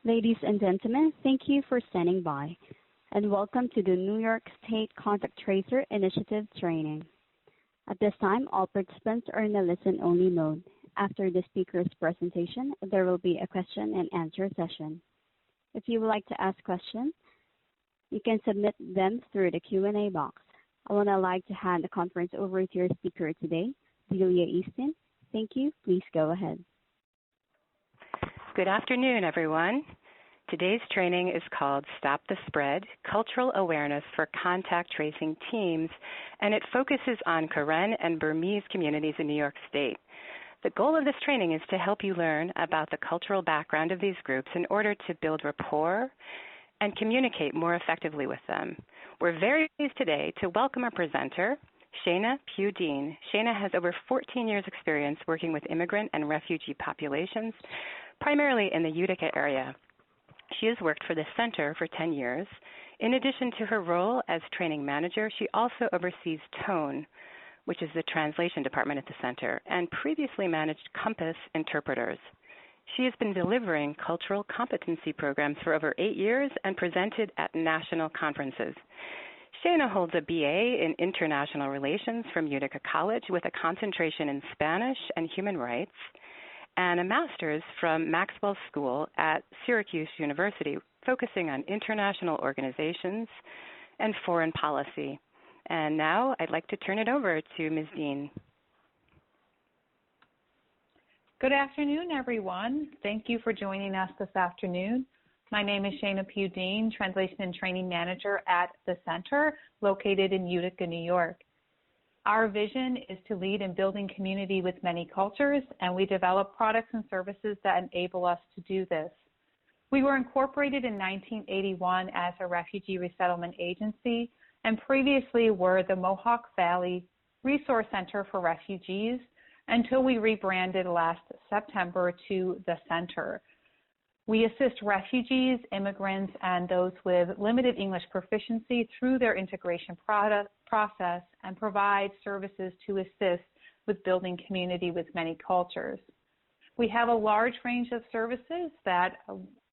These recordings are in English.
Ladies and gentlemen, thank you for standing by, and welcome to the New York State Contact Tracer Initiative training. At this time, all participants are in a listen-only mode. After the speaker's presentation, there will be a question and answer session. If you would like to ask questions, you can submit them through the Q&A box. I would now like to hand the conference over to your speaker today, Delia Easton. Thank you. Please go ahead. Good afternoon, everyone. Today's training is called Stop the Spread, Cultural Awareness for Contact Tracing Teams, and it focuses on Karen and Burmese communities in New York State. The goal of this training is to help you learn about the cultural background of these groups in order to build rapport and communicate more effectively with them. We're very pleased today to welcome our presenter, Shana Pugh-Dean. Shana has over 14 years' experience working with immigrant and refugee populations, primarily in the Utica area. She has worked for the Center for 10 years. In addition to her role as training manager, she also oversees TONE, which is the translation department at the center, and previously managed Compass interpreters. She has been delivering cultural competency programs for over 8 years and presented at national conferences. Shana holds a BA in International Relations from Utica College with a concentration in Spanish and human rights, and a master's from Maxwell School at Syracuse University, focusing on international organizations and foreign policy. And now I'd like to turn it over to Ms. Dean. Good afternoon, everyone. Thank you for joining us this afternoon. My name is Shana Pugh-Dean, Translation and Training Manager at the Center, located in Utica, New York. Our vision is to lead in building community with many cultures, and we develop products and services that enable us to do this. We were incorporated in 1981 as a refugee resettlement agency, and previously were the Mohawk Valley Resource Center for Refugees until we rebranded last September to the Center. We assist refugees, immigrants, and those with limited English proficiency through their integration process and provide services to assist with building community with many cultures. We have a large range of services that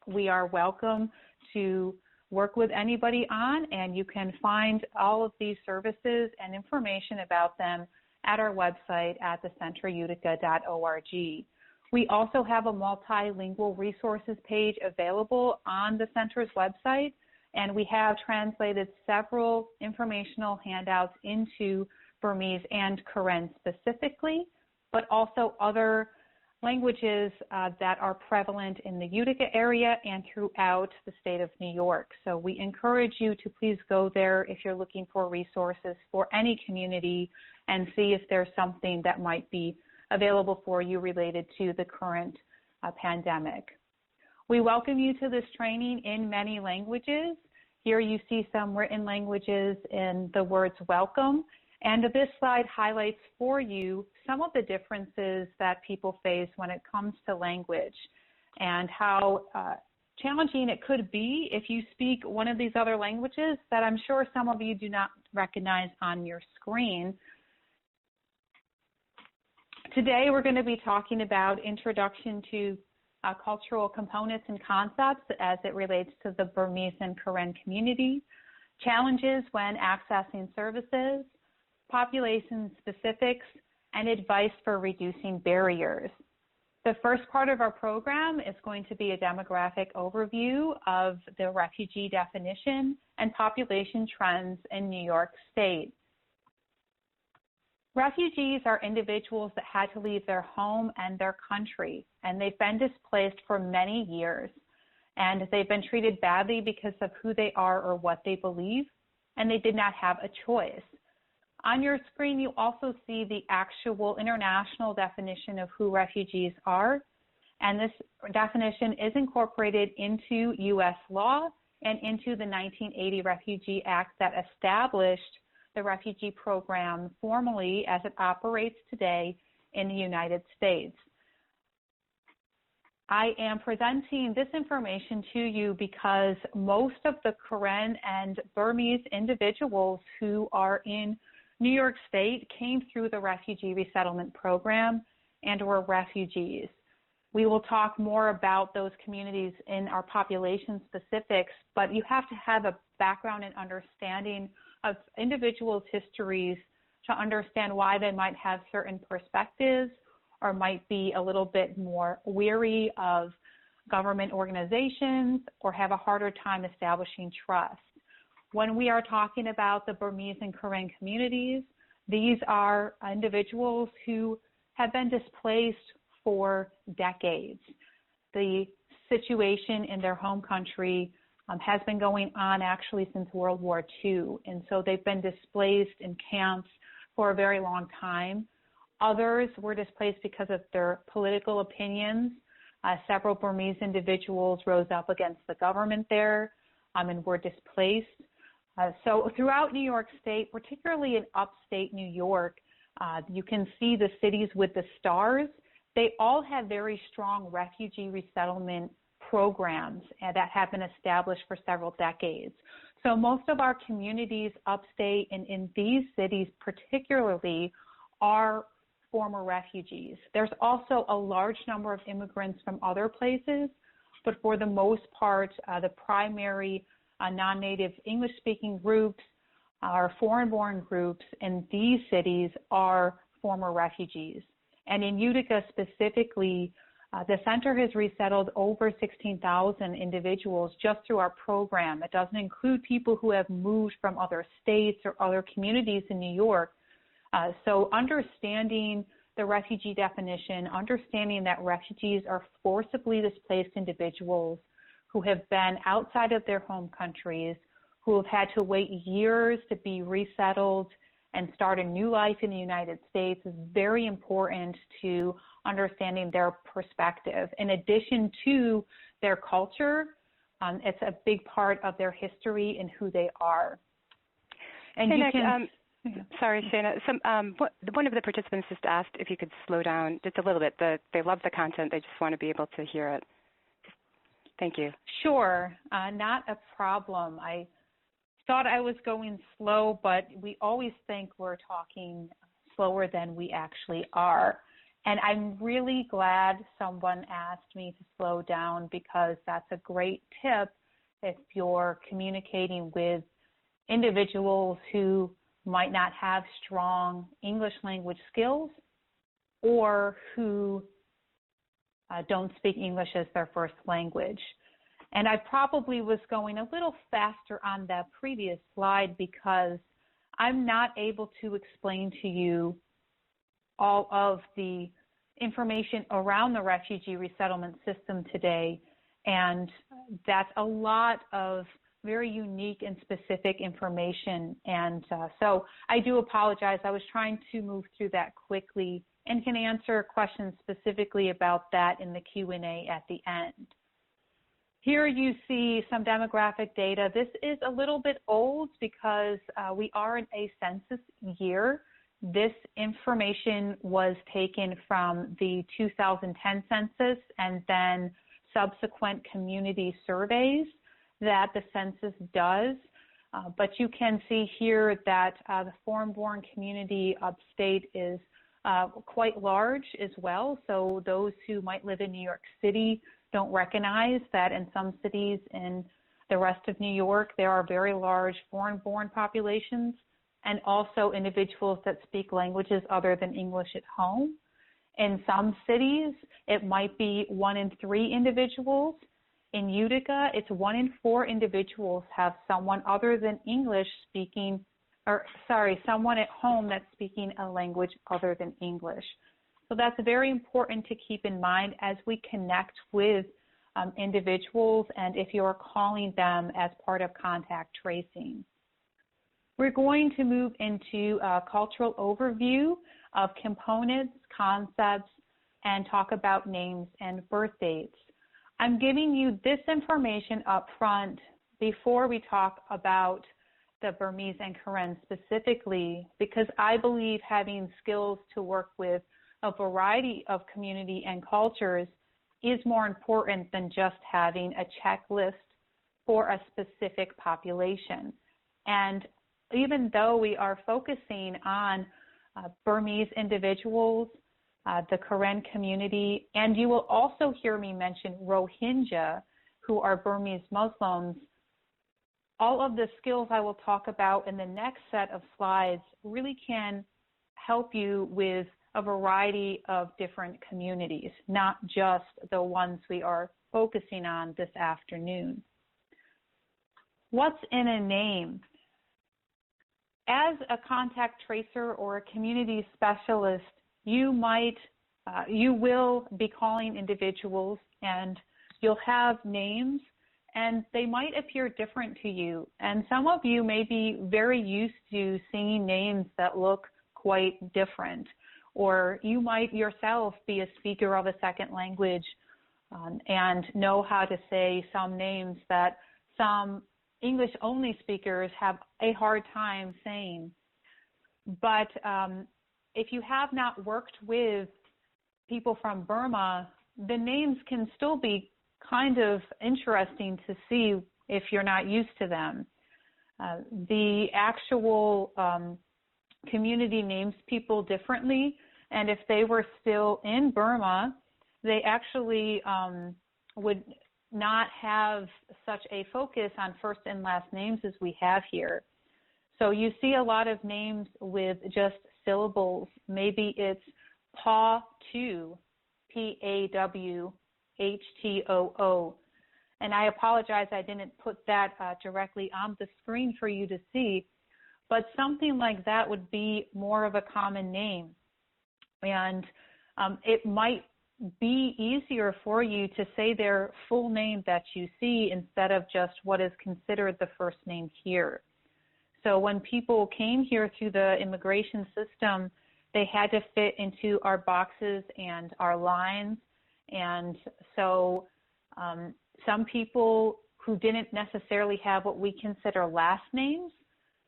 we are welcome to work with anybody on, and you can find all of these services and information about them at our website at thecenterutica.org. We also have a multilingual resources page available on the Center's website, and we have translated several informational handouts into Burmese and Karen specifically, but also other languages that are prevalent in the Utica area and throughout the state of New York. So we encourage you to please go there if you're looking for resources for any community and see if there's something that might be available for you related to the current pandemic. We welcome you to this training in many languages. Here you see some written languages in the words welcome, and this slide highlights for you some of the differences that people face when it comes to language and how challenging it could be if you speak one of these other languages that I'm sure some of you do not recognize on your screen. Today, we're going to be talking about introduction to cultural components and concepts as it relates to the Burmese and Karen community, challenges when accessing services, population specifics, and advice for reducing barriers. The first part of our program is going to be a demographic overview of the refugee definition and population trends in New York State. Refugees are individuals that had to leave their home and their country, and they've been displaced for many years, and they've been treated badly because of who they are or what they believe, and they did not have a choice. On your screen, you also see the actual international definition of who refugees are, and this definition is incorporated into U.S. law and into the 1980 Refugee Act that established the refugee program formally as it operates today in the United States. I am presenting this information to you because most of the Karen and Burmese individuals who are in New York State came through the refugee resettlement program and were refugees. We will talk more about those communities in our population specifics, but you have to have a background and understanding of individuals' histories to understand why they might have certain perspectives or might be a little bit more weary of government organizations or have a harder time establishing trust. When we are talking about the Burmese and Karen communities, these are individuals who have been displaced for decades. The situation in their home country has been going on actually since World War II, and so they've been displaced in camps for a very long time. Others were displaced because of their political opinions. Several Burmese individuals rose up against the government there and were displaced. So throughout New York State, particularly in upstate New York, you can see the cities with the stars. They all have very strong refugee resettlement programs that have been established for several decades. So most of our communities upstate and in these cities particularly are former refugees. There's also a large number of immigrants from other places, but for the most part, the primary non-native English-speaking groups or foreign-born groups in these cities are former refugees. And in Utica specifically, the center has resettled over 16,000 individuals just through our program. It doesn't include people who have moved from other states or other communities in New York. So understanding the refugee definition, understanding that refugees are forcibly displaced individuals who have been outside of their home countries, who have had to wait years to be resettled and start a new life in the United States is very important to understanding their perspective. In addition to their culture, it's a big part of their history and who they are. And hey, you Nick, can... Sorry, Shana. One of the participants just asked if you could slow down just a little bit. They love the content. They just want to be able to hear it. Thank you. Sure. Not a problem. I thought I was going slow, but we always think we're talking slower than we actually are. And I'm really glad someone asked me to slow down because that's a great tip if you're communicating with individuals who might not have strong English language skills or who don't speak English as their first language. And I probably was going a little faster on that previous slide because I'm not able to explain to you all of the information around the refugee resettlement system today. And that's a lot of very unique and specific information. And so I do apologize. I was trying to move through that quickly and can answer questions specifically about that in the Q&A at the end. Here you see some demographic data. This is a little bit old because we are in a census year. This information was taken from the 2010 census and then subsequent community surveys that the census does. But you can see here that the foreign-born community upstate is quite large as well. So those who might live in New York City don't recognize that in some cities in the rest of New York, there are very large foreign-born populations and also individuals that speak languages other than English at home. In some cities, it might be 1 in 3 individuals. In Utica, it's 1 in 4 individuals have someone other than English speaking, someone at home that's speaking a language other than English. So that's very important to keep in mind as we connect with individuals and if you're calling them as part of contact tracing. We're going to move into a cultural overview of components, concepts, and talk about names and birth dates. I'm giving you this information up front before we talk about the Burmese and Karen specifically, because I believe having skills to work with a variety of community and cultures is more important than just having a checklist for a specific population. And even though we are focusing on Burmese individuals, the Karen community, and you will also hear me mention Rohingya, who are Burmese Muslims. All of the skills I will talk about in the next set of slides really can help you with a variety of different communities, not just the ones we are focusing on this afternoon. What's in a name? As a contact tracer or a community specialist, you will be calling individuals and you'll have names and they might appear different to you. And some of you may be very used to seeing names that look quite different, or you might yourself be a speaker of a second language and know how to say some names that some English-only speakers have a hard time saying. But if you have not worked with people from Burma, the names can still be kind of interesting to see if you're not used to them. The actual community names people differently, and if they were still in Burma, they actually would not have such a focus on first and last names as we have here. So you see a lot of names with just syllables. Maybe it's Paw-Too, P-A-W-H-T-O-O. And I apologize I didn't put that directly on the screen for you to see, but something like that would be more of a common name. And it might be easier for you to say their full name that you see instead of just what is considered the first name here. So when people came here through the immigration system, they had to fit into our boxes and our lines. And so some people who didn't necessarily have what we consider last names,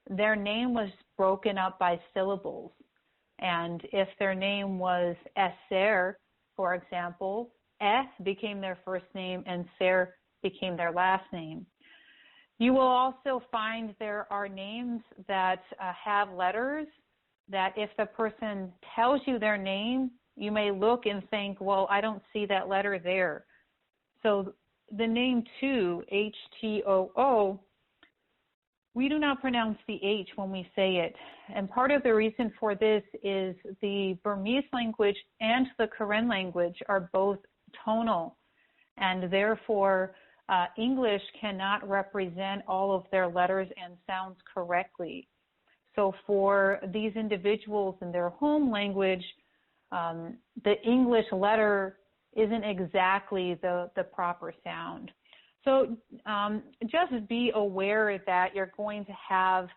their name was broken up by syllables. And if their name was Esser, for example, became their first name and Ser became their last name. You will also find there are names that have letters that if the person tells you their name, you may look and think, well, I don't see that letter there. So the name Too, H-T-O-O, we do not pronounce the H when we say it. And part of the reason for this is the Burmese language and the Karen language are both tonal, and therefore English cannot represent all of their letters and sounds correctly. So for these individuals in their home language, the English letter isn't exactly the proper sound. So just be aware that you're going to have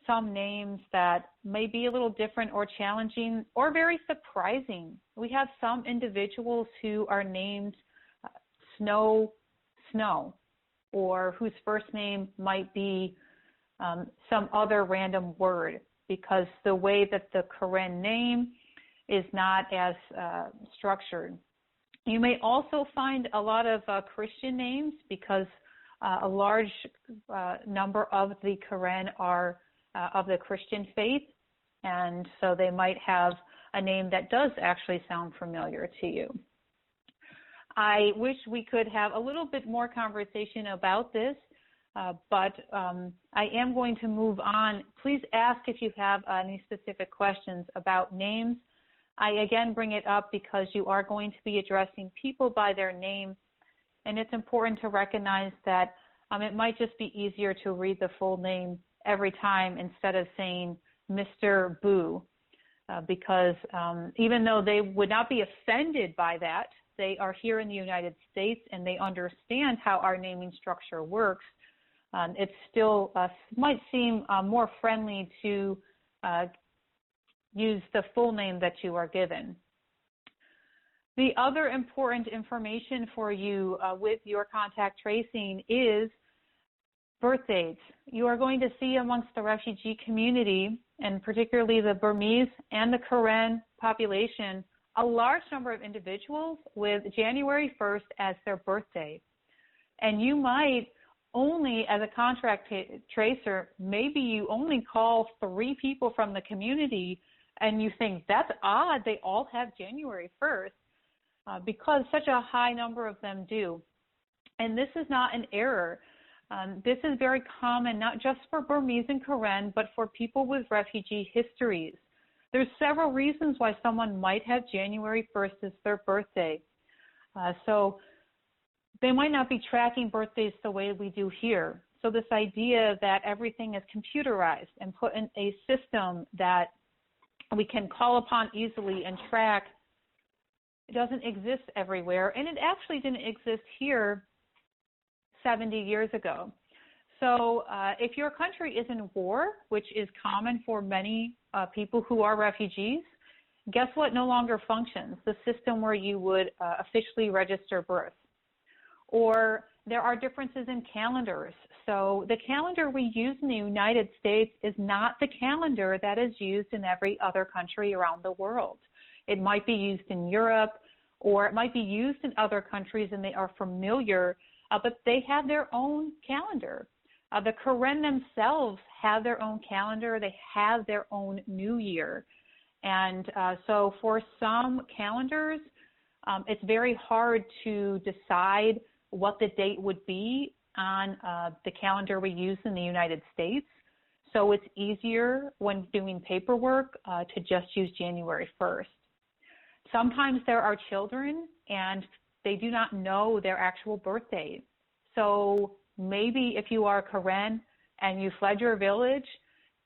some names that may be a little different or challenging or very surprising. We have some individuals who are named Snow, or whose first name might be some other random word, because the way that the Karen name is not as structured. You may also find a lot of Christian names because a large number of the Karen are of the Christian faith, and so they might have a name that does actually sound familiar to you. I wish we could have a little bit more conversation about this, but I am going to move on. Please ask if you have any specific questions about names. I again bring it up because you are going to be addressing people by their name, and it's important to recognize that it might just be easier to read the full name every time instead of saying Mr. Boo, because even though they would not be offended by that, they are here in the United States and they understand how our naming structure works. It still might seem more friendly to use the full name that you are given. The other important information for you with your contact tracing is birth dates. You are going to see amongst the refugee community, and particularly the Burmese and the Karen population, a large number of individuals with January 1st as their birthday. And you might only, as a contract tracer, maybe you only call 3 people from the community And you think, that's odd, they all have January 1st, because such a high number of them do. And this is not an error. This is very common, not just for Burmese and Karen, but for people with refugee histories. There's several reasons why someone might have January 1st as their birthday. So they might not be tracking birthdays the way we do here. So this idea that everything is computerized and put in a system that we can call upon easily and track, it doesn't exist everywhere. And it actually didn't exist here 70 years ago. So if your country is in war, which is common for many people who are refugees, guess what no longer functions? The system where you would officially register birth. Or there are differences in calendars. So the calendar we use in the United States is not the calendar that is used in every other country around the world. It might be used in Europe, or it might be used in other countries and they are familiar, but they have their own calendar. The Karen themselves have their own calendar. They have their own New Year. And so for some calendars, it's very hard to decide what the date would be on the calendar we use in the United States. So it's easier when doing paperwork to just use January 1st. Sometimes there are children and they do not know their actual birthday. So maybe if you are Karen and you fled your village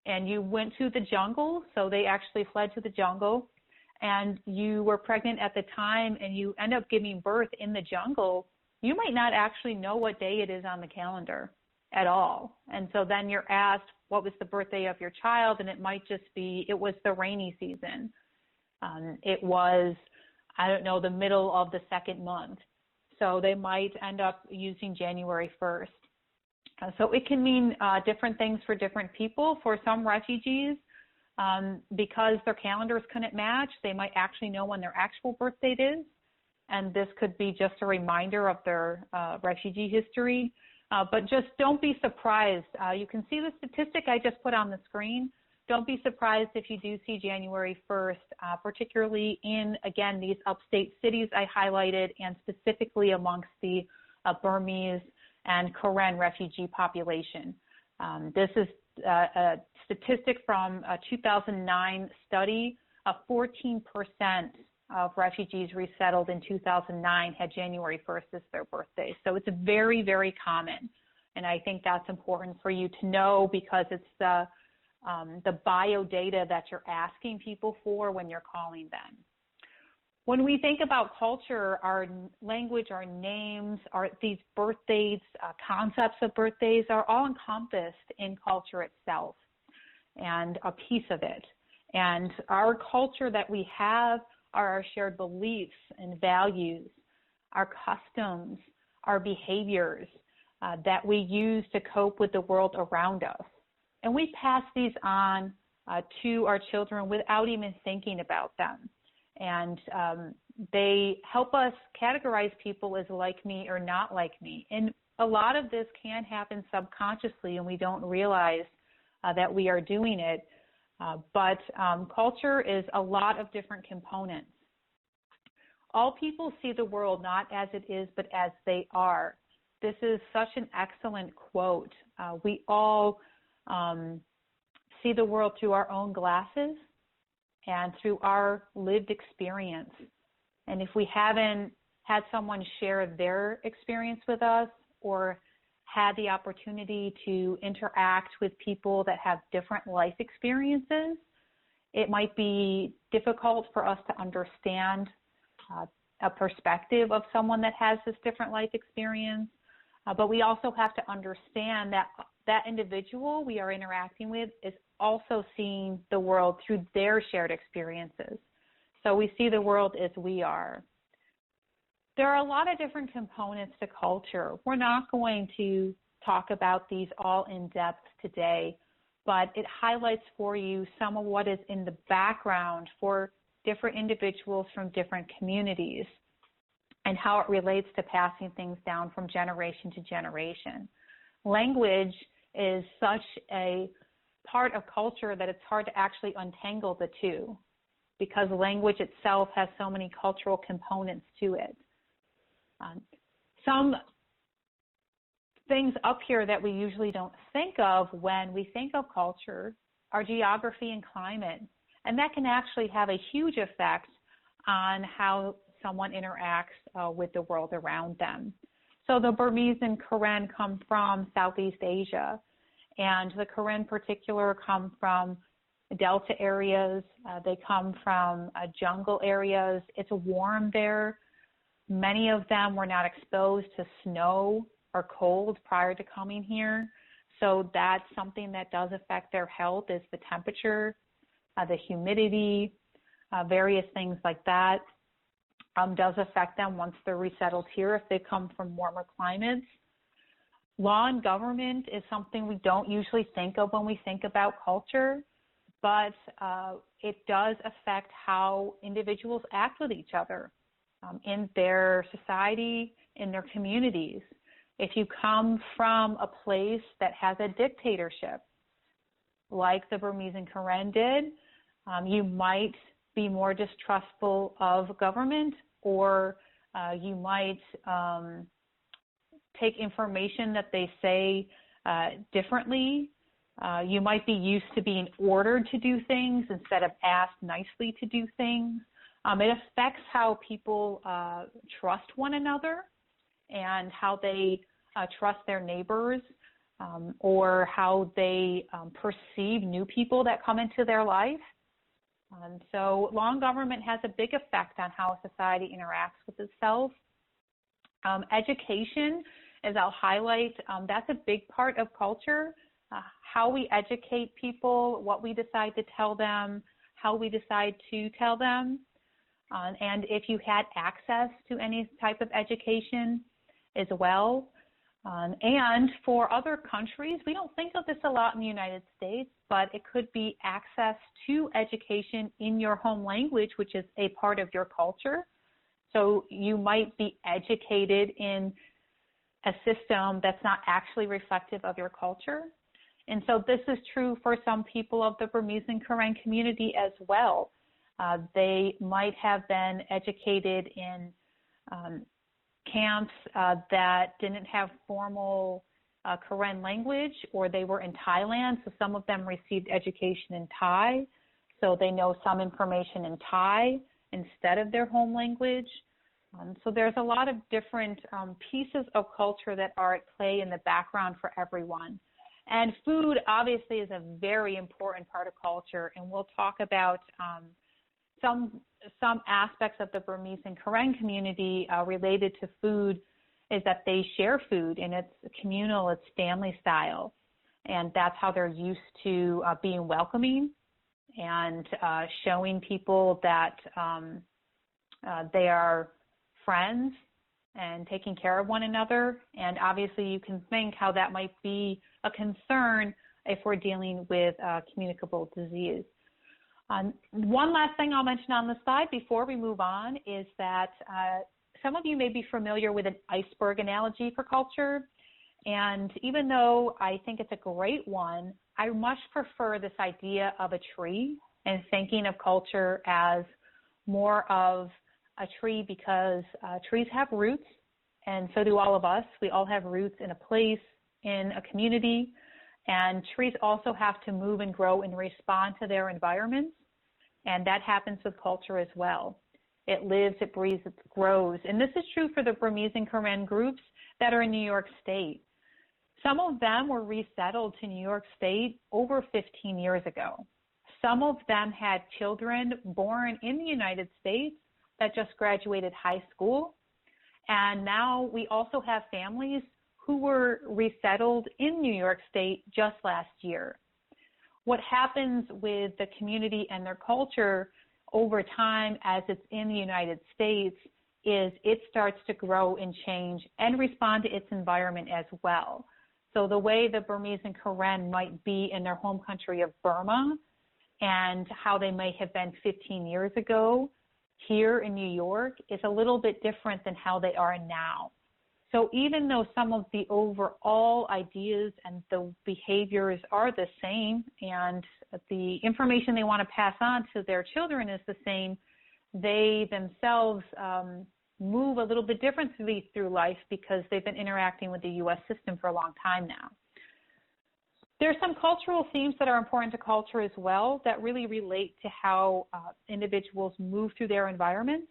and you went to the jungle, so they actually fled to the jungle, and you were pregnant at the time and you end up giving birth in the jungle, you might not actually know what day it is on the calendar at all. And so then you're asked, what was the birthday of your child? And it might just be, it was the rainy season. It was, I don't know, the middle of the second month. So they might end up using January 1st. So it can mean different things for different people. For some refugees, because their calendars couldn't match, they might actually know when their actual birth date is. And this could be just a reminder of their refugee history. But just don't be surprised. You can see the statistic I just put on the screen. Don't be surprised if you do see January 1st, particularly in, again, these upstate cities I highlighted, and specifically amongst the Burmese and Karen refugee population. This is a statistic from a 2009 study. 14% of refugees resettled in 2009 had January 1st as their birthday. So it's very, very common. And I think that's important for you to know, because it's the bio data that you're asking people for when you're calling them. When we think about culture, our language, our names, these birth dates, concepts of birthdays are all encompassed in culture itself and a piece of it. And our culture that we have are our shared beliefs and values, our customs, our behaviors that we use to cope with the world around us. And we pass these on to our children without even thinking about them. And they help us categorize people as like me or not like me. And a lot of this can happen subconsciously, and we don't realize that we are doing it. But culture is a lot of different components. All people see the world not as it is, but as they are. This is such an excellent quote. We all see the world through our own glasses and through our lived experience. And if we haven't had someone share their experience with us, or had the opportunity to interact with people that have different life experiences, it might be difficult for us to understand a perspective of someone that has this different life experience. But we also have to understand that that individual we are interacting with is also seeing the world through their shared experiences. So we see the world as we are. There are a lot of different components to culture. We're not going to talk about these all in depth today, but it highlights for you some of what is in the background for different individuals from different communities and how it relates to passing things down from generation to generation. Language is such a part of culture that it's hard to actually untangle the two, because language itself has so many cultural components to it. Some things up here that we usually don't think of when we think of culture are geography and climate, and that can actually have a huge effect on how someone interacts with the world around them. So the Burmese and Karen come from Southeast Asia, and the Karen in particular come from delta areas. They come from jungle areas. It's warm there. Many of them were not exposed to snow or cold prior to coming here. So that's something that does affect their health, is the temperature, the humidity, various things like that. Does affect them once they're resettled here if they come from warmer climates. Law and government is something we don't usually think of when we think about culture, but it does affect how individuals act with each other in their society, in their communities. If you come from a place that has a dictatorship, like the Burmese and Karen did, you might be more distrustful of government, or you might take information that they say differently. You might be used to being ordered to do things instead of asked nicely to do things. It affects how people trust one another and how they trust their neighbors, or how they perceive new people that come into their life. So law and government has a big effect on how society interacts with itself. Education, as I'll highlight, that's a big part of culture. How we educate people, what we decide to tell them, how we decide to tell them, and if you had access to any type of education as well. And for other countries, we don't think of this a lot in the United States, but it could be access to education in your home language, which is a part of your culture. So you might be educated in a system that's not actually reflective of your culture. And so this is true for some people of the Burmese and Karen community as well. They might have been educated in camps that didn't have formal Karen language, or they were in Thailand, so some of them received education in Thai, so they know some information in Thai instead of their home language. So there's a lot of different pieces of culture that are at play in the background for everyone. And food obviously is a very important part of culture, and we'll talk about some aspects of the Burmese and Karen community related to food, is that they share food, and it's communal, it's family style, and that's how they're used to being welcoming and showing people that they are friends and taking care of one another. And obviously you can think how that might be a concern if we're dealing with communicable disease. One last thing I'll mention on the slide before we move on is that some of you may be familiar with an iceberg analogy for culture. And even though I think it's a great one, I much prefer this idea of a tree and thinking of culture as more of a tree, because trees have roots, and so do all of us. We all have roots in a place, in a community, and trees also have to move and grow and respond to their environments, and that happens with culture as well. It lives, it breathes, it grows, and this is true for the Burmese and Karen groups that are in New York State. Some of them were resettled to New York State over 15 years ago. Some of them had children born in the United States that just graduated high school. And now we also have families who were resettled in New York State just last year. What happens with the community and their culture over time as it's in the United States is it starts to grow and change and respond to its environment as well. So the way the Burmese and Karen might be in their home country of Burma and how they may have been 15 years ago here in New York is a little bit different than how they are now. So even though some of the overall ideas and the behaviors are the same and the information they want to pass on to their children is the same, they themselves move a little bit differently through life because they've been interacting with the U.S. system for a long time now. There are some cultural themes that are important to culture as well that really relate to how individuals move through their environments.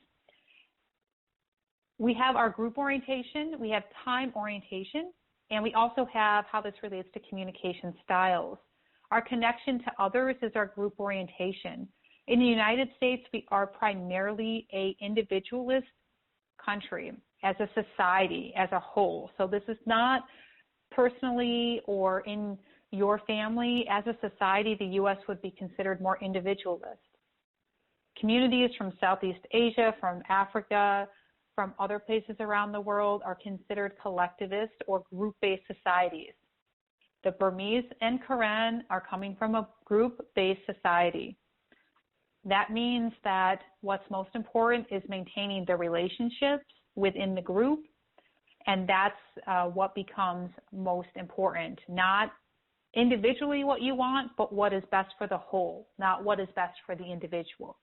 We have our group orientation, we have time orientation, and we also have how this relates to communication styles. Our connection to others is our group orientation. In the United States, we are primarily an individualist country as a society, as a whole. So this is not personally or in your family. As a society, the U.S. would be considered more individualist. Communities from Southeast Asia, from Africa, from other places around the world are considered collectivist or group-based societies. The Burmese and Karen are coming from a group-based society. That means that what's most important is maintaining the relationships within the group, and that's what becomes most important. Not individually what you want, but what is best for the whole, not what is best for the individual.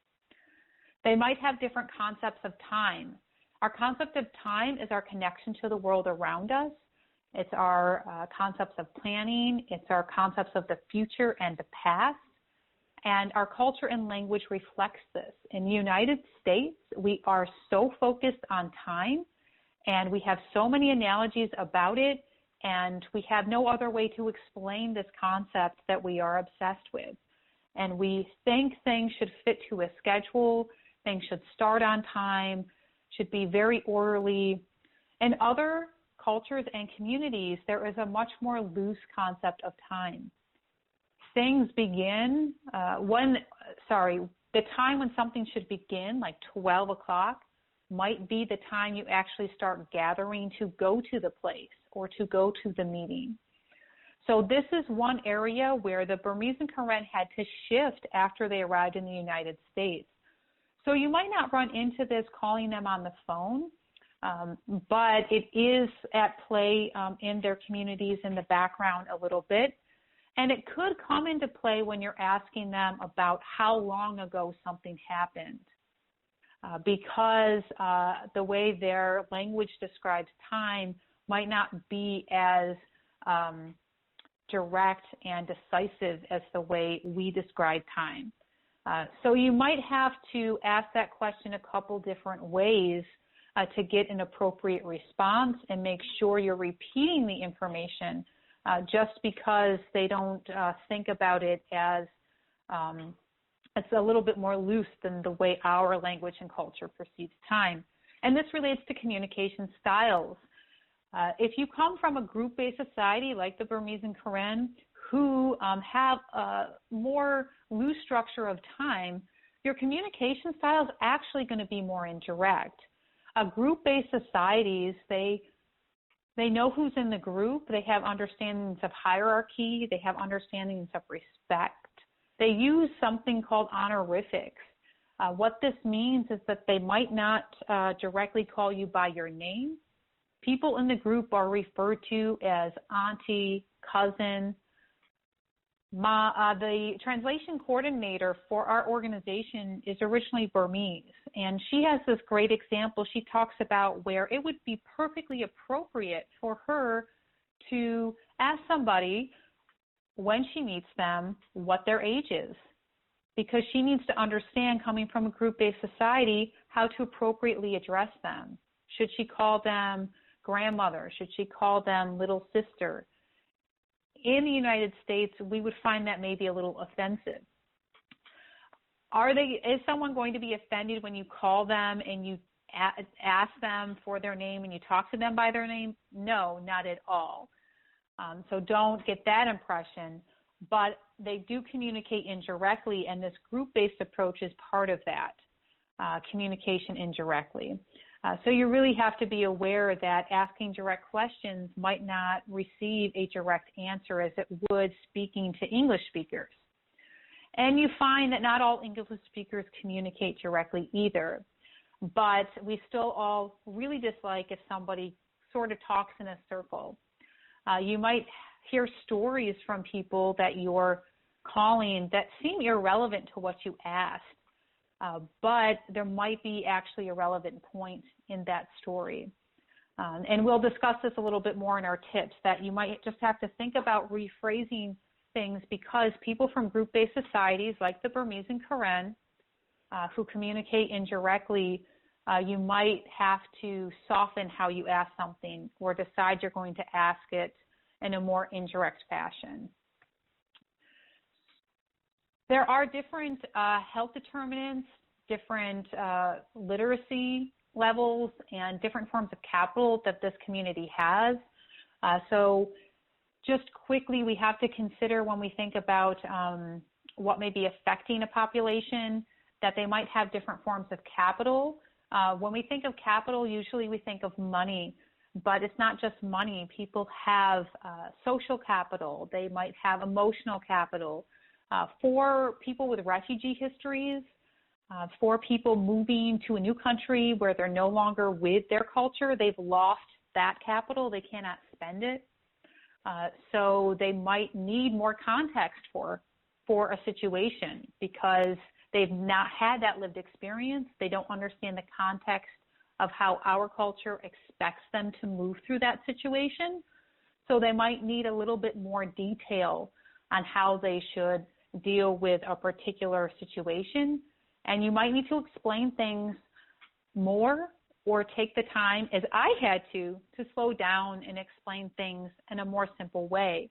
They might have different concepts of time. Our concept of time is our connection to the world around us. It's our concepts of planning. It's our concepts of the future and the past. And our culture and language reflects this. In the United States, we are so focused on time, and we have so many analogies about it, and we have no other way to explain this concept that we are obsessed with. And we think things should fit to a schedule, things should start on time, should be very orderly. In other cultures and communities, there is a much more loose concept of time. Things begin, the time when something should begin, like 12 o'clock, might be the time you actually start gathering to go to the place or to go to the meeting. So this is one area where the Burmese and Karen had to shift after they arrived in the United States. So you might not run into this calling them on the phone, but it is at play in their communities in the background a little bit. And it could come into play when you're asking them about how long ago something happened, because the way their language describes time might not be as direct and decisive as the way we describe time. So you might have to ask that question a couple different ways to get an appropriate response and make sure you're repeating the information just because they don't think about it as it's a little bit more loose than the way our language and culture perceives time. And this relates to communication styles. If you come from a group-based society like the Burmese and Karen, who have a more loose structure of time, your communication style is actually going to be more indirect. Group-based societies, they know who's in the group. They have understandings of hierarchy. They have understandings of respect. They use something called honorifics. What this means is that they might not directly call you by your name. People in the group are referred to as auntie, cousin. The translation coordinator for our organization is originally Burmese, and she has this great example. She talks about where it would be perfectly appropriate for her to ask somebody when she meets them what their age is, because she needs to understand, coming from a group-based society, how to appropriately address them. Should she call them grandmother? Should she call them little sister? In the United States, we would find that maybe a little offensive. Is someone going to be offended when you call them and you ask them for their name and you talk to them by their name? No, not at all. So don't get that impression. But they do communicate indirectly, and this group-based approach is part of that, communication indirectly. So you really have to be aware that asking direct questions might not receive a direct answer as it would speaking to English speakers. And you find that not all English speakers communicate directly either. But we still all really dislike if somebody sort of talks in a circle. You might hear stories from people that you're calling that seem irrelevant to what you asked, but there might be actually a relevant point in that story. And we'll discuss this a little bit more in our tips, that you might just have to think about rephrasing things, because people from group-based societies like the Burmese and Karen who communicate indirectly, you might have to soften how you ask something or decide you're going to ask it in a more indirect fashion. There are different health determinants, different literacy levels, and different forms of capital that this community has. So just quickly, we have to consider when we think about what may be affecting a population, that they might have different forms of capital. When we think of capital, usually we think of money, but it's not just money. People have social capital. They might have emotional capital. For people with refugee histories, for people moving to a new country where they're no longer with their culture, they've lost that capital. They cannot spend it. So they might need more context for a situation, because they've not had that lived experience. They don't understand the context of how our culture expects them to move through that situation. So they might need a little bit more detail on how they should deal with a particular situation. And you might need to explain things more, or take the time, as I had to slow down and explain things in a more simple way.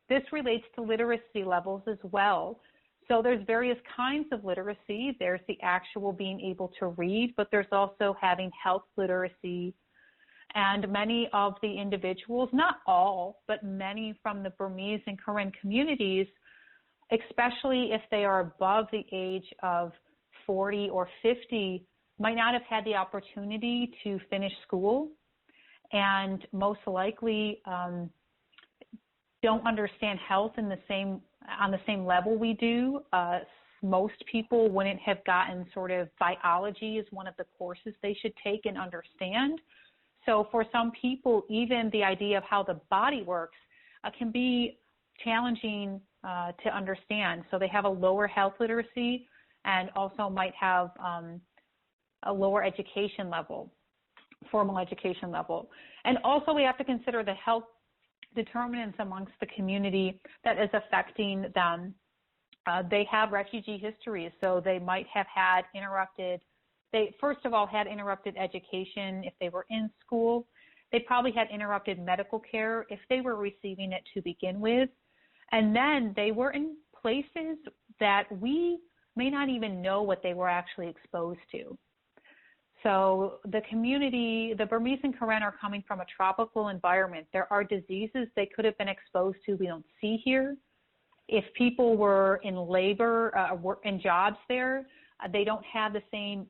This relates to literacy levels as well. So there's various kinds of literacy. There's the actual being able to read, but there's also having health literacy. And many of the individuals, not all, but many from the Burmese and Karen communities, especially if they are above the age of 40 or 50, might not have had the opportunity to finish school, and most likely don't understand health on the same level we do. Most people wouldn't have gotten sort of biology as one of the courses they should take and understand. So for some people, even the idea of how the body works can be challenging to understand. So they have a lower health literacy, and also might have a lower education level, formal education level. And also we have to consider the health determinants amongst the community that is affecting them. They have refugee histories, so they might have had they first of all had interrupted education if they were in school. They probably had interrupted medical care if they were receiving it to begin with. And then they were in places that we may not even know what they were actually exposed to. So the community, the Burmese and Karen, are coming from a tropical environment. There are diseases they could have been exposed to we don't see here. If people were in labor, in jobs there, they don't have the same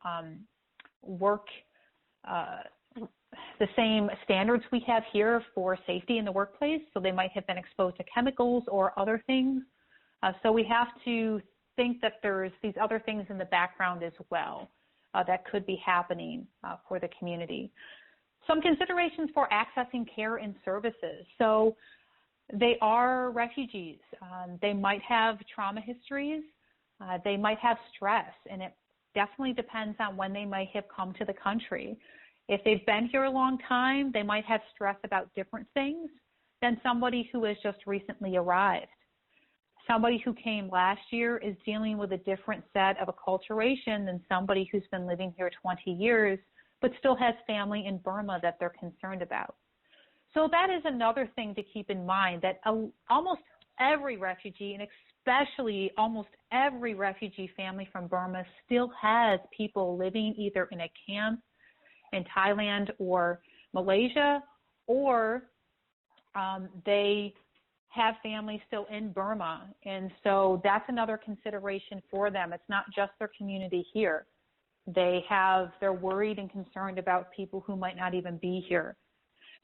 the same standards we have here for safety in the workplace. So they might have been exposed to chemicals or other things. So we have to think that there's these other things in the background as well that could be happening for the community. Some considerations for accessing care and services. So they are refugees. They might have trauma histories. They might have stress, and it definitely depends on when they might have come to the country. If they've been here a long time, they might have stress about different things than somebody who has just recently arrived. Somebody who came last year is dealing with a different set of acculturation than somebody who's been living here 20 years, but still has family in Burma that they're concerned about. So that is another thing to keep in mind, that almost every refugee, and especially almost every refugee family from Burma, still has people living either in a camp in Thailand or Malaysia, or they have families still in Burma. And so that's another consideration for them. It's not just their community here. They're worried and concerned about people who might not even be here.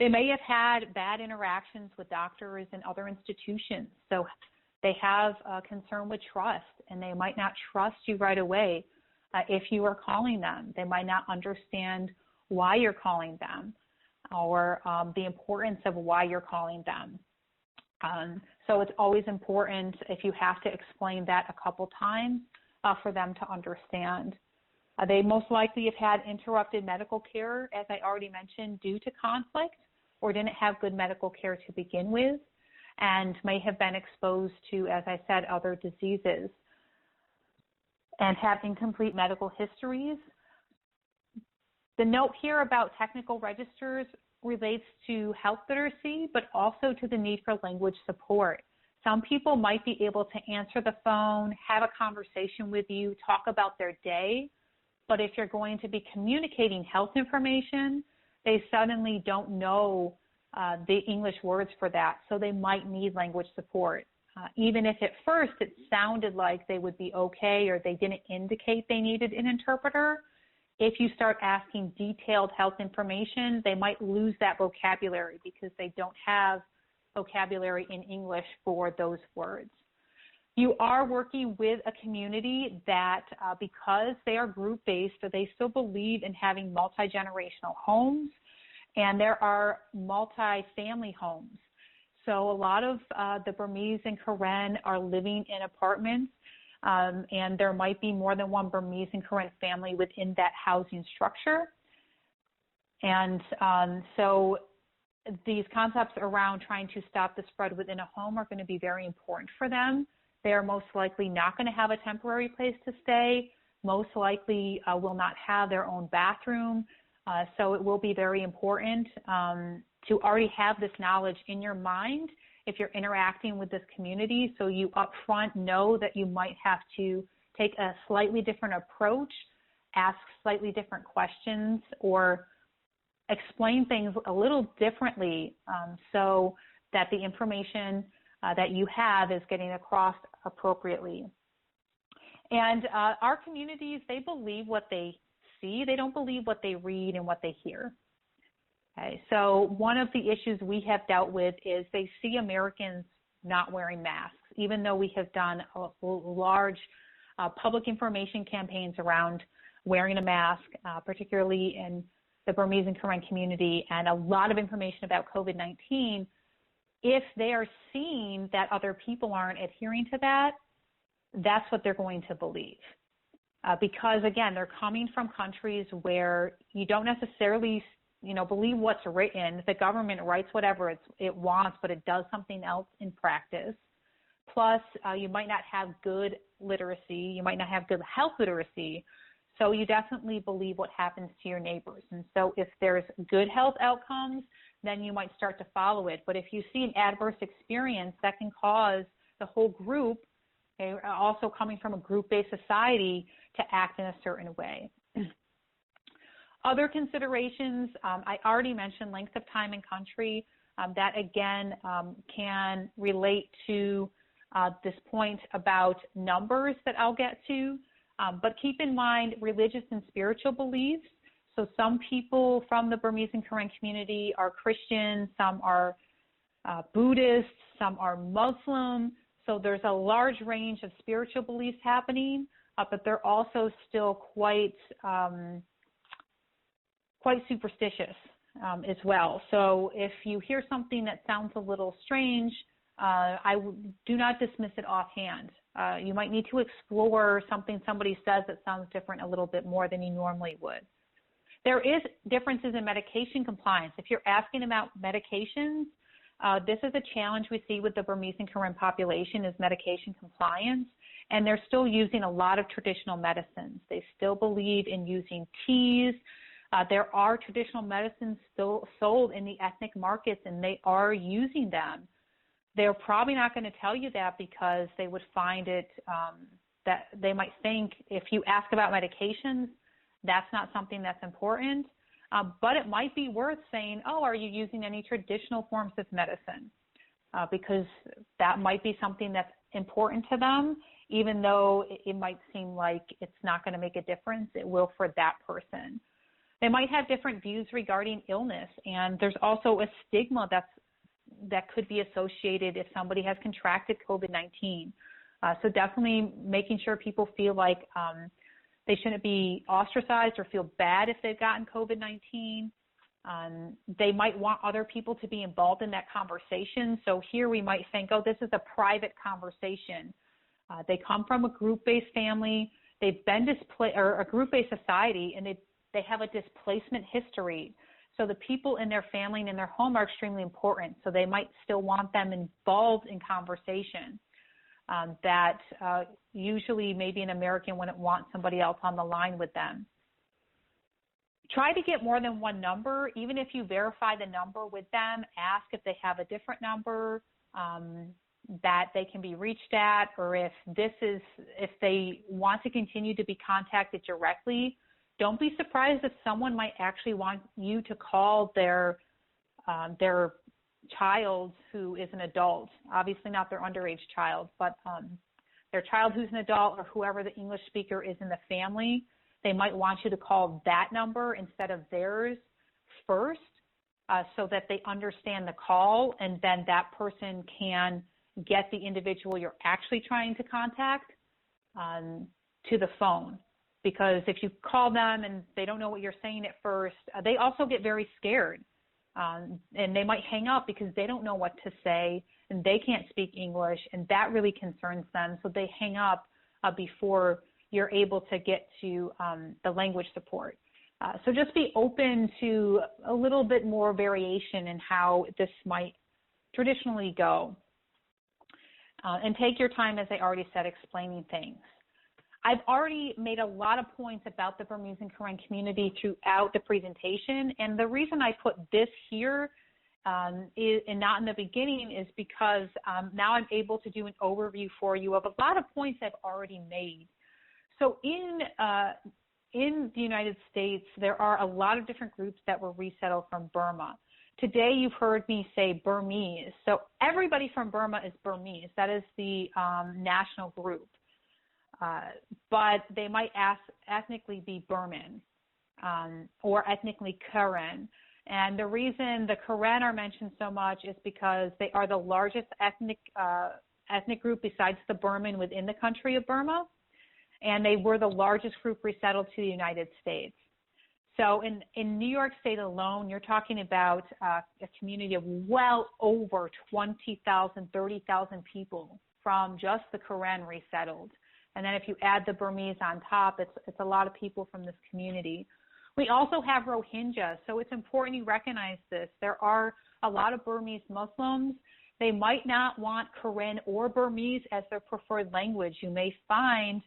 They may have had bad interactions with doctors and other institutions. So they have a concern with trust, and they might not trust you right away if you are calling them. They might not understand why you're calling them. or the importance of why you're calling them. So it's always important if you have to explain that a couple times for them to understand. They most likely have had interrupted medical care, as I already mentioned, due to conflict, or didn't have good medical care to begin with, and may have been exposed to, as I said, other diseases, and have incomplete medical histories. The note here about technical registers relates to health literacy, but also to the need for language support. Some people might be able to answer the phone, have a conversation with you, talk about their day, but if you're going to be communicating health information, they suddenly don't know the English words for that, so they might need language support. Even if at first it sounded like they would be okay or they didn't indicate they needed an interpreter, if you start asking detailed health information, they might lose that vocabulary because they don't have vocabulary in English for those words. You are working with a community that, because they are group-based, they still believe in having multi-generational homes, and there are multi-family homes. So a lot of the Burmese and Karen are living in apartments, and there might be more than one Burmese and Karen family within that housing structure. And so these concepts around trying to stop the spread within a home are going to be very important for them. They are most likely not going to have a temporary place to stay, most likely will not have their own bathroom. So it will be very important to already have this knowledge in your mind if you're interacting with this community, so you upfront know that you might have to take a slightly different approach, ask slightly different questions, or explain things a little differently so that the information that you have is getting across appropriately. And our communities, they believe what they see. They don't believe what they read and what they hear. Okay, so one of the issues we have dealt with is they see Americans not wearing masks, even though we have done large public information campaigns around wearing a mask, particularly in the Burmese and Karen community, and a lot of information about COVID-19. If they are seeing that other people aren't adhering to that, that's what they're going to believe. Because again, they're coming from countries where you don't necessarily believe what's written. The government writes whatever it wants, but it does something else in practice. Plus, you might not have good literacy. You might not have good health literacy. So you definitely believe what happens to your neighbors. And so if there's good health outcomes, then you might start to follow it. But if you see an adverse experience, that can cause the whole group, also coming from a group-based society, to act in a certain way. Other considerations, I already mentioned length of time in country. That again can relate to this point about numbers that I'll get to. But keep in mind religious and spiritual beliefs. So some people from the Burmese and Karen community are Christian, some are Buddhist, some are Muslim. So there's a large range of spiritual beliefs happening, but they're also still quite superstitious as well. So if you hear something that sounds a little strange, do not dismiss it offhand. You might need to explore something somebody says that sounds different a little bit more than you normally would. There is differences in medication compliance. If you're asking about medications, this is a challenge we see with the Burmese and Karen population is medication compliance, and they're still using a lot of traditional medicines. They still believe in using teas. There are traditional medicines still sold in the ethnic markets, and they are using them. They're probably not going to tell you that because they would find it that they might think if you ask about medications, that's not something that's important. But it might be worth saying, oh, are you using any traditional forms of medicine? Because that might be something that's important to them, even though it might seem like it's not going to make a difference. It will for that person. They might have different views regarding illness, and there's also a stigma that could be associated if somebody has contracted COVID-19. So definitely making sure people feel like they shouldn't be ostracized or feel bad if they've gotten COVID-19. They might want other people to be involved in that conversation. So here we might think, oh, this is a private conversation. They come from a group-based family. They've been displaced, or a group-based society, and they have a displacement history. So the people in their family and in their home are extremely important. So they might still want them involved in conversation. That usually maybe an American wouldn't want somebody else on the line with them. Try to get more than one number. Even if you verify the number with them, ask if they have a different number that they can be reached at, or if they want to continue to be contacted directly. Don't be surprised if someone might actually want you to call their child who is an adult, obviously not their underage child, but their child who's an adult, or whoever the English speaker is in the family. They might want you to call that number instead of theirs first, so that they understand the call, and then that person can get the individual you're actually trying to contact to the phone. Because if you call them and they don't know what you're saying at first, they also get very scared. And they might hang up because they don't know what to say and they can't speak English, and that really concerns them. So they hang up before you're able to get to the language support. So just be open to a little bit more variation in how this might traditionally go. And take your time, as I already said, explaining things. I've already made a lot of points about the Burmese and Karen community throughout the presentation, and the reason I put this here and not in the beginning is because now I'm able to do an overview for you of a lot of points I've already made. So in the United States, there are a lot of different groups that were resettled from Burma. Today, you've heard me say Burmese. So everybody from Burma is Burmese. That is the national group. But they might ethnically be Burman or ethnically Karen. And the reason the Karen are mentioned so much is because they are the largest ethnic group besides the Burman within the country of Burma. And they were the largest group resettled to the United States. So in New York State alone, you're talking about a community of well over 20,000, 30,000 people from just the Karen resettled. And then if you add the Burmese on top, it's a lot of people from this community. We also have Rohingya, so it's important you recognize this. There are a lot of Burmese Muslims. They might not want Karen or Burmese as their preferred language. You may find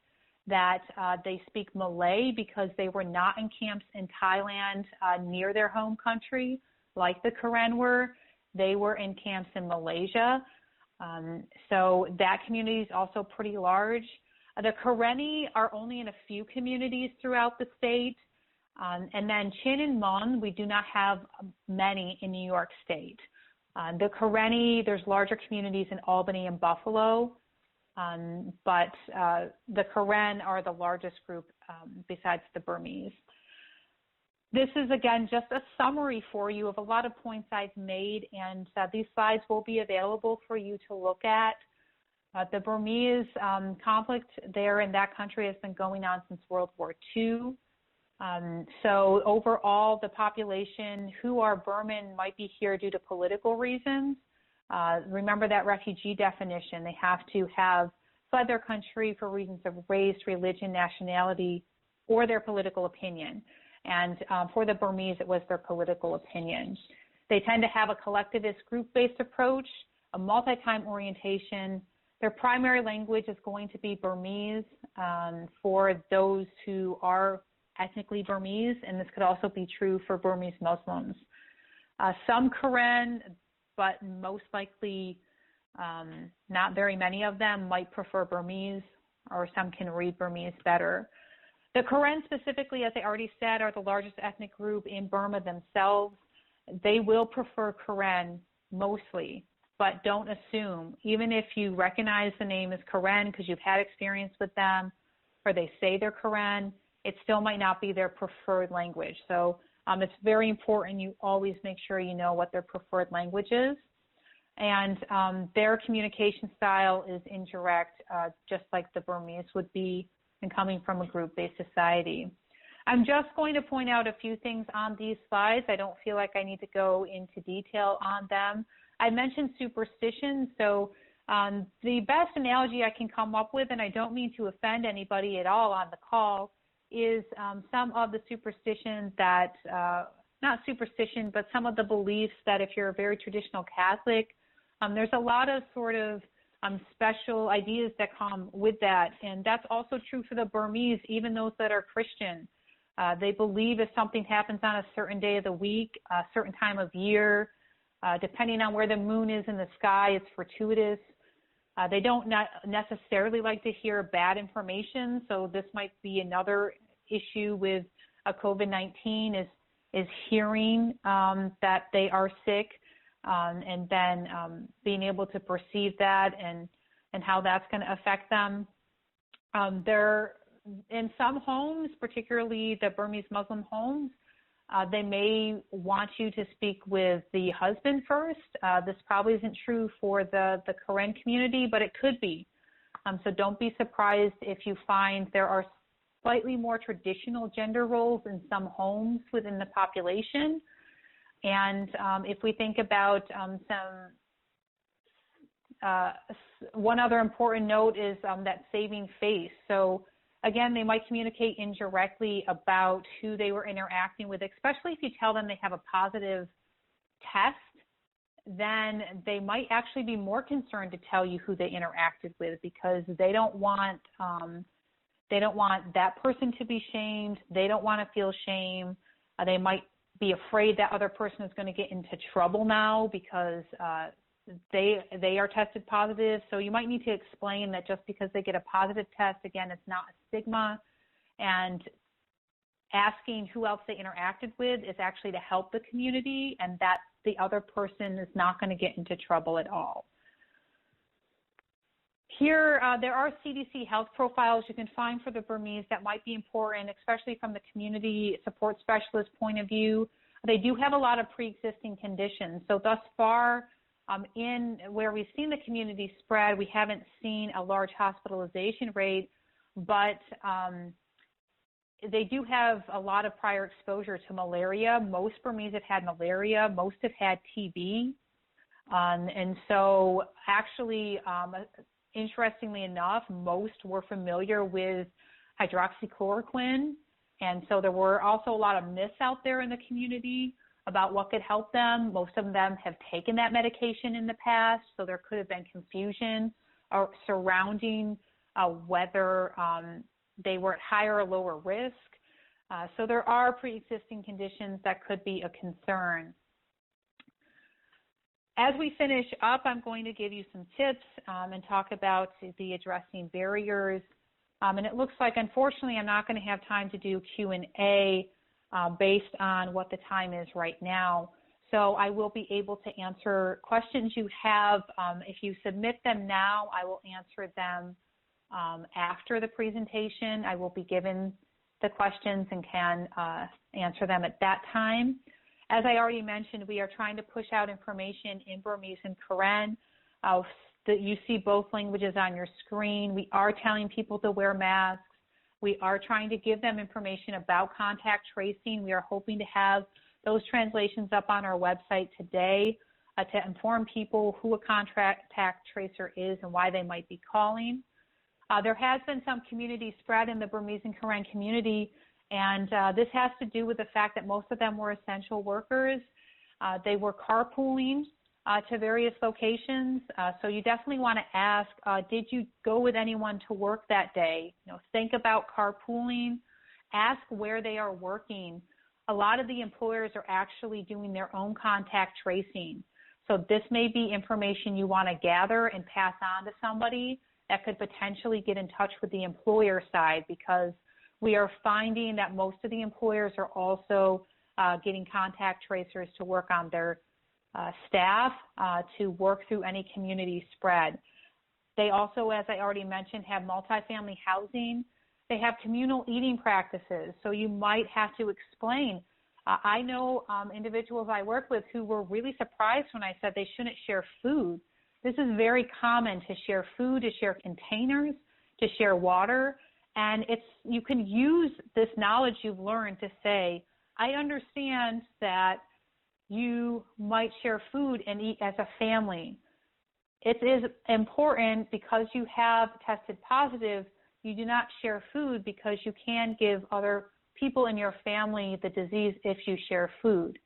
that they speak Malay because they were not in camps in Thailand near their home country, like the Karen were. They were in camps in Malaysia. So that community is also pretty large. The Karenni are only in a few communities throughout the state. And then Chin and Mon, we do not have many in New York State. The Karenni, there's larger communities in Albany and Buffalo. But the Karen are the largest group besides the Burmese. This is, again, just a summary for you of a lot of points I've made, and these slides will be available for you to look at. The Burmese conflict there in that country has been going on since World War II. So overall, the population who are Burman might be here due to political reasons. Remember that refugee definition. They have to have fled their country for reasons of race, religion, nationality, or their political opinion. And for the Burmese, it was their political opinion. They tend to have a collectivist group-based approach, a multi-time orientation. Their primary language is going to be Burmese for those who are ethnically Burmese, and this could also be true for Burmese Muslims. Some Karen, but most likely not very many of them might prefer Burmese, or some can read Burmese better. The Karen specifically, as I already said, are the largest ethnic group in Burma themselves. They will prefer Karen mostly, but don't assume. Even if you recognize the name as Karen because you've had experience with them, or they say they're Karen, it still might not be their preferred language. So it's very important you always make sure you know what their preferred language is. And their communication style is indirect, just like the Burmese would be, and coming from a group-based society. I'm just going to point out a few things on these slides. I don't feel like I need to go into detail on them. I mentioned superstitions, so the best analogy I can come up with, and I don't mean to offend anybody at all on the call, is some of the superstitions that, not superstition, but some of the beliefs that if you're a very traditional Catholic, there's a lot of sort of special ideas that come with that. And that's also true for the Burmese, even those that are Christian. They believe if something happens on a certain day of the week, a certain time of year, depending on where the moon is in the sky, it's fortuitous. They don't necessarily like to hear bad information, so this might be another issue with COVID-19 is hearing that they are sick, and then being able to perceive that and how that's going to affect them. In some homes, particularly the Burmese Muslim homes, they may want you to speak with the husband first. This probably isn't true for the Karen community, but it could be. So don't be surprised if you find there are slightly more traditional gender roles in some homes within the population. And if we think about one other important note is that saving face. So again, they might communicate indirectly about who they were interacting with, especially if you tell them they have a positive test, then they might actually be more concerned to tell you who they interacted with because they don't want that person to be shamed. They don't want to feel shame. They might be afraid that other person is going to get into trouble now because they are tested positive. So you might need to explain that just because they get a positive test, again, it's not a stigma. And asking who else they interacted with is actually to help the community and that the other person is not going to get into trouble at all. Here, there are CDC health profiles you can find for the Burmese that might be important, especially from the community support specialist point of view. They do have a lot of pre-existing conditions. So thus far, in where we've seen the community spread, we haven't seen a large hospitalization rate, but they do have a lot of prior exposure to malaria. Most Burmese have had malaria. Most have had TB. And so actually, interestingly enough, most were familiar with hydroxychloroquine. And so there were also a lot of myths out there in the community about what could help them. Most of them have taken that medication in the past, so there could have been confusion surrounding whether they were at higher or lower risk. So there are pre-existing conditions that could be a concern. As we finish up, I'm going to give you some tips and talk about the addressing barriers. And it looks like, unfortunately, I'm not going to have time to do Q&A based on what the time is right now. So I will be able to answer questions you have. If you submit them now, I will answer them after the presentation. I will be given the questions and can answer them at that time. As I already mentioned, we are trying to push out information in Burmese and Karen. You see both languages on your screen. We are telling people to wear masks. We are trying to give them information about contact tracing. We are hoping to have those translations up on our website today to inform people who a contact tracer is and why they might be calling. There has been some community spread in the Burmese and Karen community, and this has to do with the fact that most of them were essential workers. They were carpooling to various locations. So you definitely want to ask, did you go with anyone to work that day? Think about carpooling. Ask where they are working. A lot of the employers are actually doing their own contact tracing. So this may be information you want to gather and pass on to somebody that could potentially get in touch with the employer side, because we are finding that most of the employers are also getting contact tracers to work on their staff to work through any community spread. They also, as I already mentioned, have multifamily housing. They have communal eating practices, so you might have to explain. I know individuals I work with who were really surprised when I said they shouldn't share food. This is very common to share food, to share containers, to share water, And you can use this knowledge you've learned to say, I understand that you might share food and eat as a family. It is important because you have tested positive, you do not share food because you can give other people in your family the disease if you share food.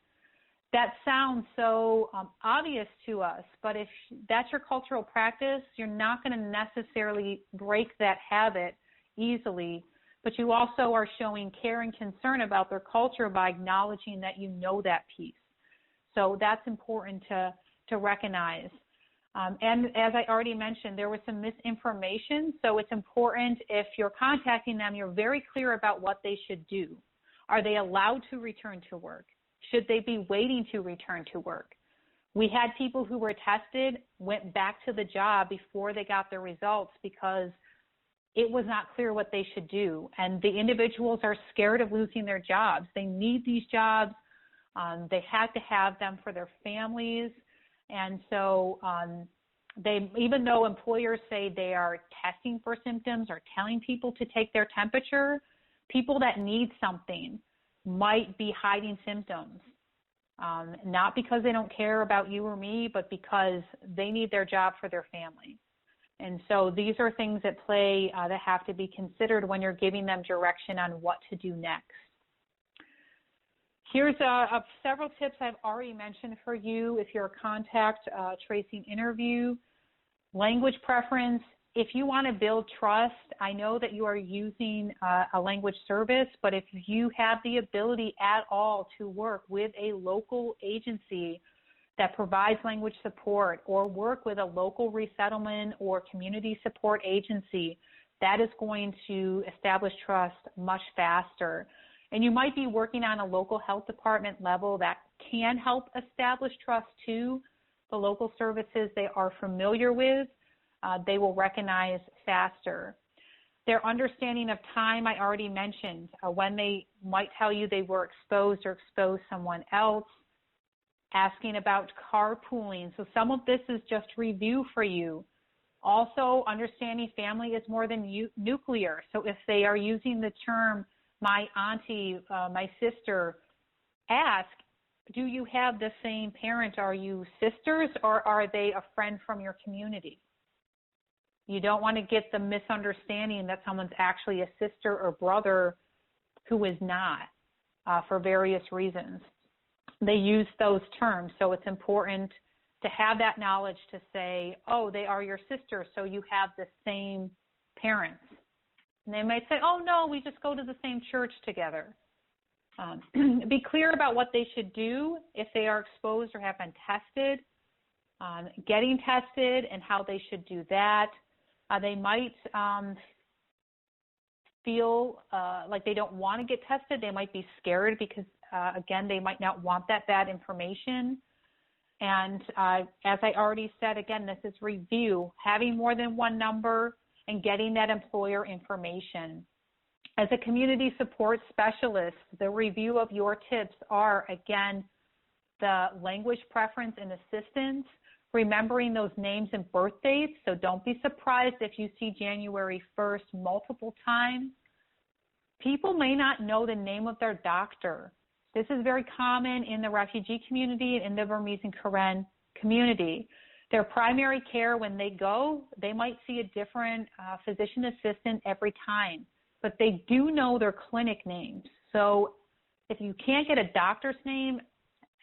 That sounds so obvious to us, but if that's your cultural practice, you're not going to necessarily break that habit easily, but you also are showing care and concern about their culture by acknowledging that you know that piece. So that's important to recognize. And as I already mentioned, there was some misinformation, so it's important if you're contacting them, you're very clear about what they should do. Are they allowed to return to work? Should they be waiting to return to work? We had people who were tested, went back to the job before they got their results because it was not clear what they should do. And the individuals are scared of losing their jobs. They need these jobs. They had to have them for their families. And so even though employers say they are testing for symptoms or telling people to take their temperature, people that need something might be hiding symptoms, not because they don't care about you or me, but because they need their job for their family. And so these are things at play that have to be considered when you're giving them direction on what to do next. Here's several tips I've already mentioned for you if you're a contact tracing interview. Language preference. If you want to build trust, I know that you are using a language service, but if you have the ability at all to work with a local agency that provides language support or work with a local resettlement or community support agency, that is going to establish trust much faster. And you might be working on a local health department level that can help establish trust too. The local services they are familiar with, they will recognize faster. Their understanding of time, I already mentioned, when they might tell you they were exposed or exposed someone else, asking about carpooling. So some of this is just review for you. Also, understanding family is more than nuclear. So if they are using the term my auntie, my sister, ask, do you have the same parent? Are you sisters or are they a friend from your community? You don't want to get the misunderstanding that someone's actually a sister or brother who is not for various reasons. They use those terms, so it's important to have that knowledge to say, oh, they are your sister, so you have the same parents. And they might say, oh, no, we just go to the same church together. Be clear about what they should do if they are exposed or have been tested, getting tested and how they should do that. They might feel like they don't want to get tested. They might be scared because, again, they might not want that bad information. And as I already said, again, this is review, having more than one number and getting that employer information. As a community support specialist, the review of your tips are, again, the language preference and assistance, remembering those names and birth dates. So don't be surprised if you see January 1st multiple times. People may not know the name of their doctor. This is very common in the refugee community and in the Burmese and Karen community. Their primary care, when they go, they might see a different physician assistant every time, but they do know their clinic names. So if you can't get a doctor's name,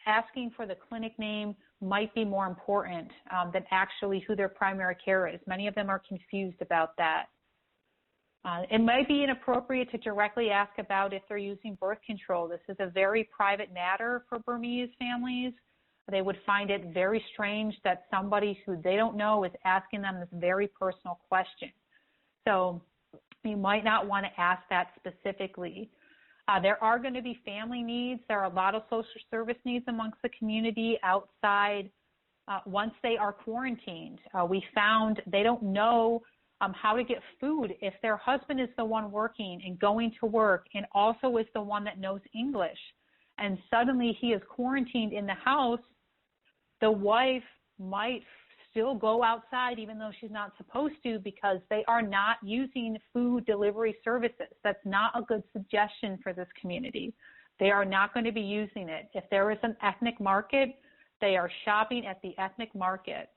asking for the clinic name might be more important than actually who their primary care is. Many of them are confused about that. It might be inappropriate to directly ask about if they're using birth control. This is a very private matter for Burmese families. They would find it very strange that somebody who they don't know is asking them this very personal question. So you might not want to ask that specifically. There are going to be family needs. There are a lot of social service needs amongst the community outside once they are quarantined. We found they don't know how to get food if their husband is the one working and going to work and also is the one that knows English. And suddenly he is quarantined in the house. The wife might still go outside even though she's not supposed to because they are not using food delivery services. That's not a good suggestion for this community. They are not going to be using it. If there is an ethnic market, they are shopping at the ethnic market.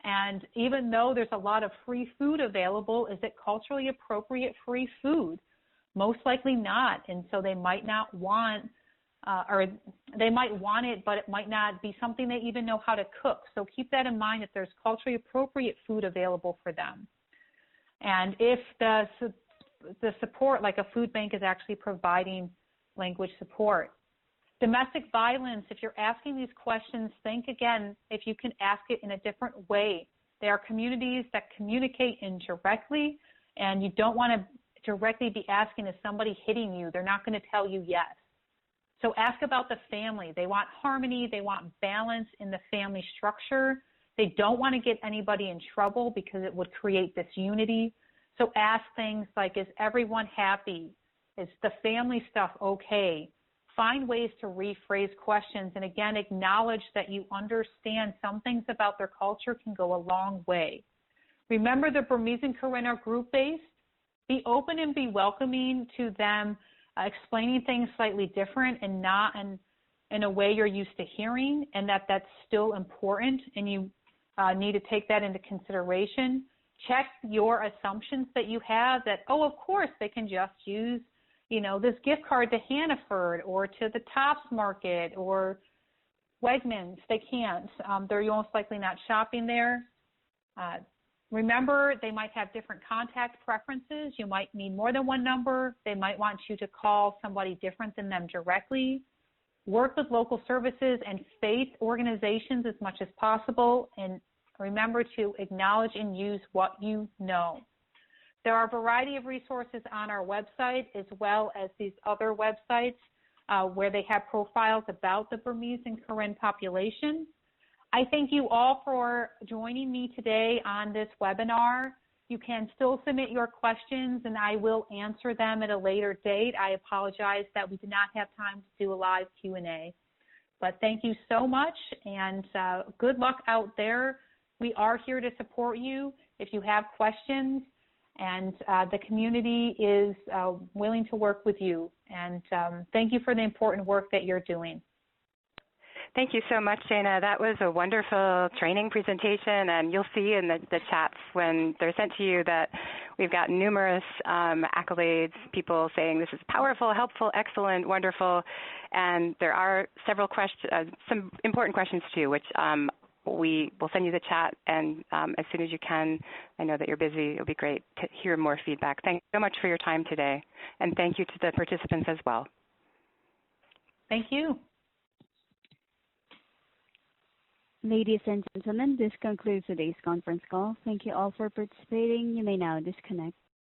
And even though there's a lot of free food available, is it culturally appropriate free food? Most likely not. And so they might not want, or they might want it, but it might not be something they even know how to cook. So keep that in mind if there's culturally appropriate food available for them. And if the support, like a food bank, is actually providing language support. Domestic violence, if you're asking these questions, think again if you can ask it in a different way. There are communities that communicate indirectly, and you don't want to directly be asking, is somebody hitting you? They're not going to tell you yes. So ask about the family. They want harmony. They want balance in the family structure. They don't want to get anybody in trouble because it would create disunity. So ask things like, is everyone happy? Is the family stuff okay? Find ways to rephrase questions, and again, acknowledge that you understand some things about their culture can go a long way. Remember, the Burmese and Karen are group-based. Be open and be welcoming to them, explaining things slightly different and not in a way you're used to hearing, and that's still important, and you need to take that into consideration. Check your assumptions that you have that, oh, of course, they can just use this gift card to Hannaford or to the Tops Market or Wegmans. They can't. They're most likely not shopping there. Remember, they might have different contact preferences. You might need more than one number. They might want you to call somebody different than them directly. Work with local services and faith organizations as much as possible. And remember to acknowledge and use what you know. There are a variety of resources on our website as well as these other websites where they have profiles about the Burmese and Karen population. I thank you all for joining me today on this webinar. You can still submit your questions and I will answer them at a later date. I apologize that we did not have time to do a live Q&A. But thank you so much and good luck out there. We are here to support you if you have questions. And the community is willing to work with you. And thank you for the important work that you're doing. Thank you so much, Jana. That was a wonderful training presentation, and you'll see in the chats when they're sent to you that we've got numerous accolades, people saying this is powerful, helpful, excellent, wonderful, and there are several questions, some important questions too, which we will send you the chat, and as soon as you can, I know that you're busy, it'll be great to hear more feedback. Thank you so much for your time today, and thank you to the participants as well. Thank you. Ladies and gentlemen, this concludes today's conference call. Thank you all for participating. You may now disconnect.